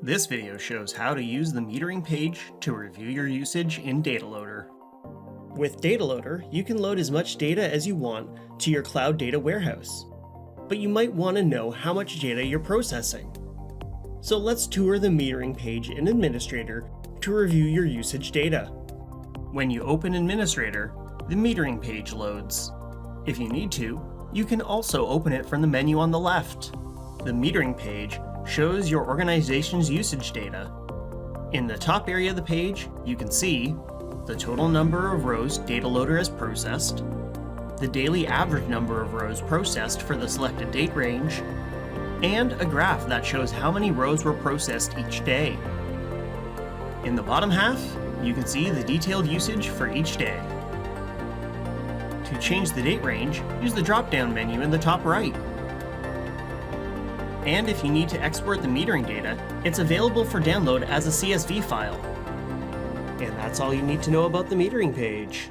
This video shows how to use the metering page to review your usage in Data Loader. With Data Loader, you can load as much data as you want to your cloud data warehouse. But you might want to know how much data you're processing. So let's tour the metering page in Administrator to review your usage data. When you open Administrator, the metering page loads. If you need to, you can also open it from the menu on the left. The metering page shows your organization's usage data. In the top area of the page, you can see the total number of rows Data Loader has processed, the daily average number of rows processed for the selected date range, and a graph that shows how many rows were processed each day. In the bottom half, you can see the detailed usage for each day. To change the date range, use the drop-down menu in the top right. And if you need to export the metering data, it's available for download as a CSV file. And that's all you need to know about the metering page.